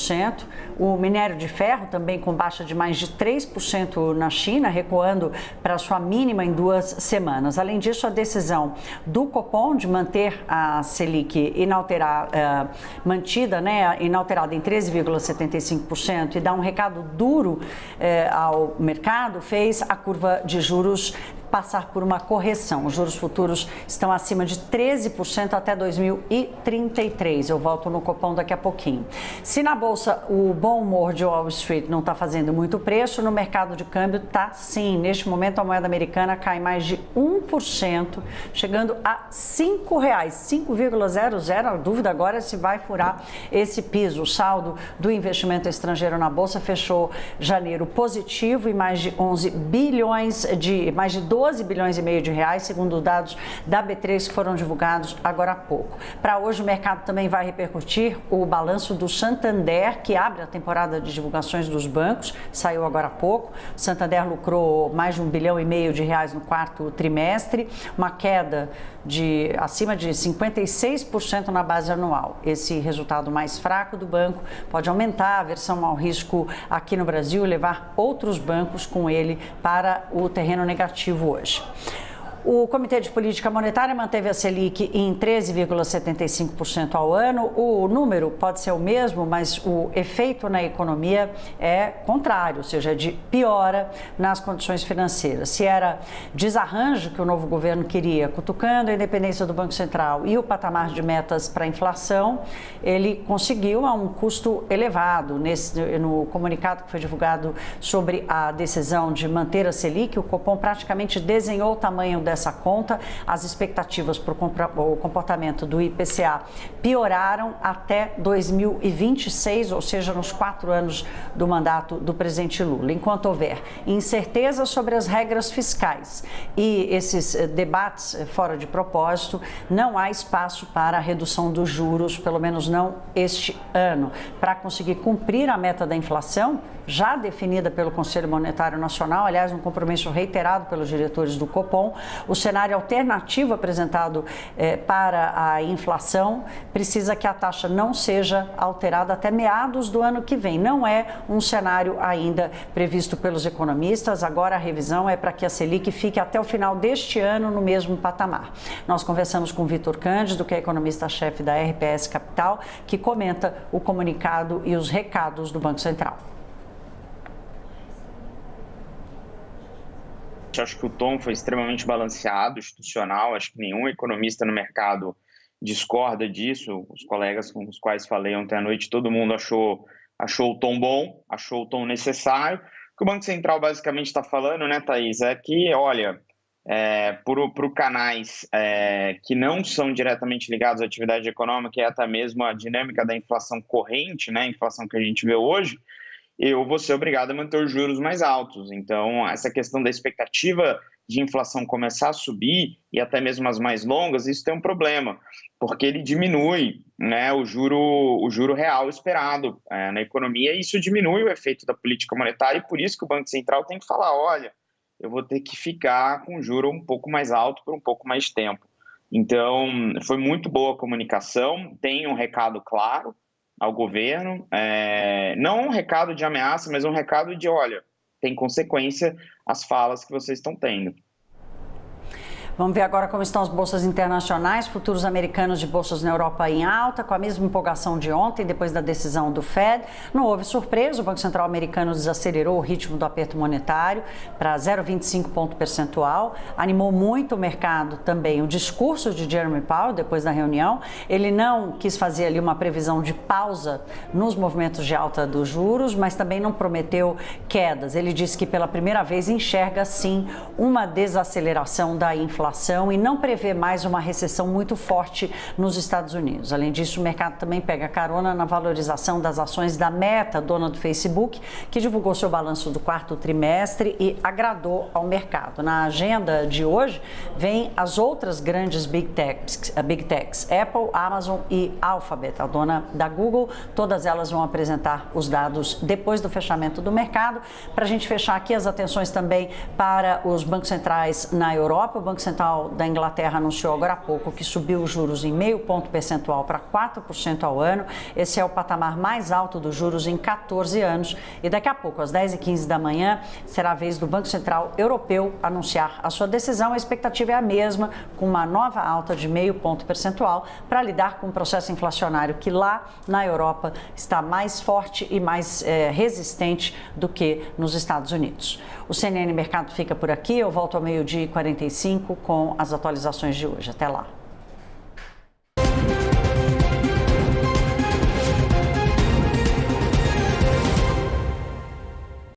2%. O minério de ferro também com baixa de mais de 3% na China, recuando para sua mínima em 2 semanas. Além disso, a decisão do Copom de manter a Selic mantida, inalterada em 13,75% e dar um recado duro ao mercado, fez a curva de juros passar por uma correção. Os juros futuros estão acima de 13% até 2033. Eu volto no Copom daqui a pouquinho. Se na Bolsa o bom humor de Wall Street não está fazendo muito preço, no mercado de câmbio está sim. Neste momento a moeda americana cai mais de 1%, chegando a R$ 5,00, 5,00. A dúvida agora é se vai furar esse piso. O saldo do investimento estrangeiro na Bolsa fechou janeiro positivo e mais de 12 bilhões e meio de reais, segundo os dados da B3 que foram divulgados agora há pouco. Para hoje, o mercado também vai repercutir o balanço do Santander, que abre a temporada de divulgações dos bancos, saiu agora há pouco. O Santander lucrou mais de R$ 1,5 bilhão no quarto trimestre, uma queda de acima de 56% na base anual. Esse resultado mais fraco do banco pode aumentar a aversão ao risco aqui no Brasil e levar outros bancos com ele para o terreno negativo hoje. O Comitê de Política Monetária manteve a Selic em 13,75% ao ano. O número pode ser o mesmo, mas o efeito na economia é contrário, ou seja, é de piora nas condições financeiras. Se era desarranjo que o novo governo queria, cutucando a independência do Banco Central e o patamar de metas para a inflação, ele conseguiu a um custo elevado. No comunicado que foi divulgado sobre a decisão de manter a Selic, o Copom praticamente desenhou o tamanho dessa conta. As expectativas para o comportamento do IPCA pioraram até 2026, ou seja, nos 4 anos do mandato do presidente Lula. Enquanto houver incerteza sobre as regras fiscais e esses debates fora de propósito, não há espaço para a redução dos juros, pelo menos não este ano. Para conseguir cumprir a meta da inflação, já definida pelo Conselho Monetário Nacional, aliás, um compromisso reiterado pelos diretores do Copom, o cenário alternativo apresentado para a inflação precisa que a taxa não seja alterada até meados do ano que vem. Não é um cenário ainda previsto pelos economistas. Agora a revisão é para que a Selic fique até o final deste ano no mesmo patamar. Nós conversamos com Vitor Cândido, que é economista-chefe da RPS Capital, que comenta o comunicado e os recados do Banco Central. Acho que o tom foi extremamente balanceado, institucional. Acho que nenhum economista no mercado discorda disso. Os colegas com os quais falei ontem à noite, todo mundo achou o tom bom, achou o tom necessário. O que o Banco Central basicamente está falando, né, Thaís, é que, olha, para canais que não são diretamente ligados à atividade econômica e até mesmo à dinâmica da inflação corrente, né, a inflação que a gente vê hoje, eu vou ser obrigado a manter os juros mais altos. Então, essa questão da expectativa de inflação começar a subir, e até mesmo as mais longas, isso tem um problema, porque ele diminui, né, o juro real esperado na economia, e isso diminui o efeito da política monetária, e por isso que o Banco Central tem que falar, olha, eu vou ter que ficar com o juro um pouco mais alto por um pouco mais de tempo. Então, foi muito boa a comunicação, tem um recado claro ao governo, não um recado de ameaça, mas um recado de, olha, tem consequência as falas que vocês estão tendo. Vamos ver agora como estão as bolsas internacionais, futuros americanos de bolsas na Europa em alta, com a mesma empolgação de ontem, depois da decisão do Fed. Não houve surpresa, o Banco Central americano desacelerou o ritmo do aperto monetário para 0,25 ponto percentual. Animou muito o mercado também o discurso de Jerome Powell depois da reunião. Ele não quis fazer ali uma previsão de pausa nos movimentos de alta dos juros, mas também não prometeu quedas. Ele disse que pela primeira vez enxerga, sim, uma desaceleração da inflação e não prevê mais uma recessão muito forte nos Estados Unidos. Além disso, o mercado também pega carona na valorização das ações da Meta, dona do Facebook, que divulgou seu balanço do quarto trimestre e agradou ao mercado. Na agenda de hoje, vem as outras grandes Big Techs, Apple, Amazon e Alphabet, a dona da Google. Todas elas vão apresentar os dados depois do fechamento do mercado. Para a gente fechar aqui, as atenções também para os bancos centrais na Europa. O Banco Central Central da Inglaterra anunciou agora há pouco que subiu os juros em 0,5 ponto percentual para 4% ao ano. Esse é o patamar mais alto dos juros em 14 anos. E daqui a pouco, às 10h15 da manhã, será a vez do Banco Central Europeu anunciar a sua decisão. A expectativa é a mesma, com uma nova alta de 0,5 ponto percentual para lidar com o processo inflacionário que lá na Europa está mais forte e mais resistente do que nos Estados Unidos. O CNN Mercado fica por aqui. Eu volto ao 12h45 com as atualizações de hoje. Até lá.